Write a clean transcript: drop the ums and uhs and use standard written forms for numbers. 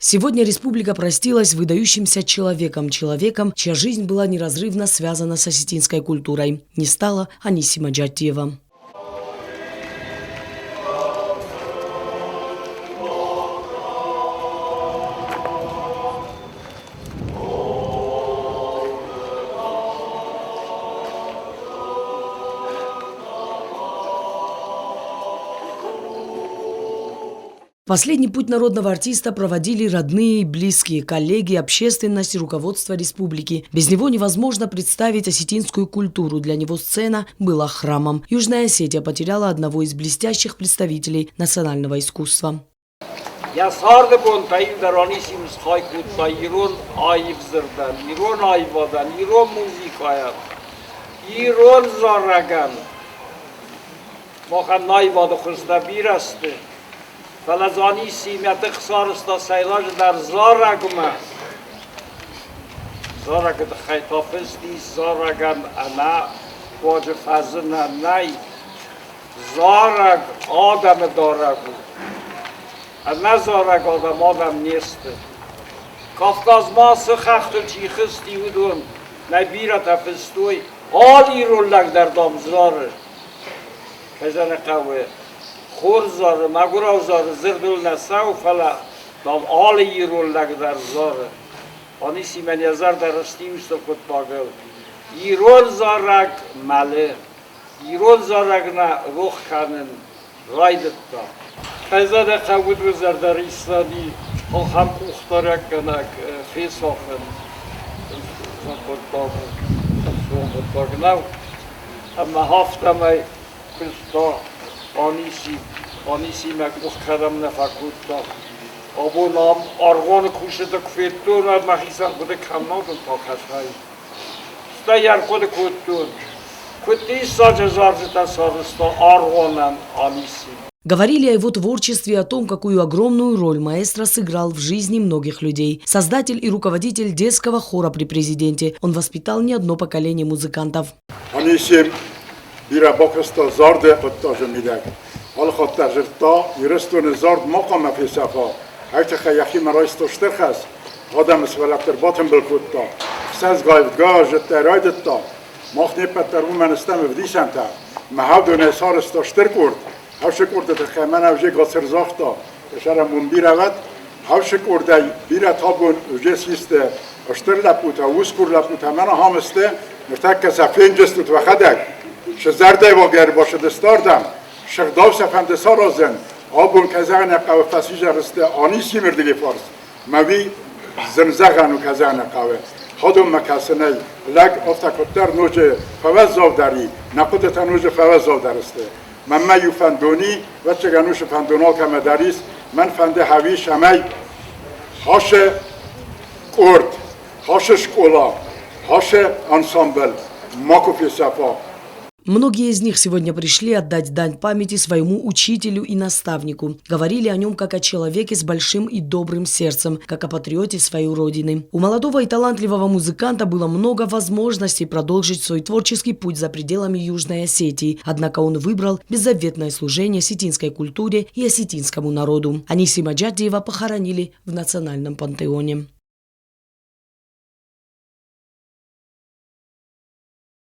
Сегодня республика простилась с выдающимся человеком, чья жизнь была неразрывно связана с осетинской культурой. Не стало Анисима Джатиева. Последний путь народного артиста проводили родные, близкие, коллеги, общественность и руководство республики. Без него невозможно представить осетинскую культуру. Для него сцена была храмом. Южная Осетия потеряла одного из блестящих представителей национального искусства. فلزانی سیمت خسارستا سیلاج در زارگمه زارگ خیطافستی زارگم انا واجه فزن نی زارگ آدم دارگو انا زارگ آدم نیست کافکاز ما سخختل چیخستی ودون نبیرت افستوی آلی رولک در دامزاره کزن قوه خورزار مگوراوزار زردول نساو فلا دام آل ایرولک در زاره آنیسی من یزار در رستیوست کت باگل ایرول زارک مله ایرول زارک نه روخ کنن رایدت دا خیزاد قبود وزر در ایسلانی هم اختارک کنک فیسافن کت باگل کت باگل نو اما هفتم ای کستا آنیسی مکمخ کردم نفکوت دا آبو نام آرغان کوشت کفتون و مخیصن خود کم نادون تا خشهایی ستا یر خود کتون کتی ساج زارجتا سازستا آرغانم آنیسی. Говорили о его творчестве и о том, какую огромную роль маэстро сыграл в жизни многих людей. Создатель и руководитель детского хора при президенте. Он воспитал не одно поколение музыкантов. Bira bakısta zarde ottaja midek. Al khatta jirta yirestun zard maqam fi safa. Ayta khayahi maraysto shterkhas. Adam swalakter batn bil kutta. Saz gayb gaj teraytta. Makhne patter woman stem vdisanta. Mahadun sarsto shterkurt. Havshkurt te khamana vje gasir zakhta. Shara munbiravat. Havshkurt bira tabun vje siste. Shterla puta uskur la puta mana hamste. Mertak safenjestut wa khadak. شزرده و گر باشه دستاردم شغداو سفند سارازن آبون کزان قوه فسیج رسته آنیسی مردگی فارس موی زنزغن و کزان قوه خودم مکسنه لگ افتکتر نوج فوز زاو داری نقطه نوج فوز زاو درسته من میو فندونی و چگنوش فندونال که مداریس من فنده هویش همی هاش کرد هاش شکولا هاش انسامبل ماکو فی صفا. Многие из них сегодня пришли отдать дань памяти своему учителю и наставнику. Говорили о нем как о человеке с большим и добрым сердцем, как о патриоте своей родины. У молодого и талантливого музыканта было много возможностей продолжить свой творческий путь за пределами Южной Осетии. Однако он выбрал беззаветное служение осетинской культуре и осетинскому народу. Анисима Джатиева похоронили в национальном пантеоне.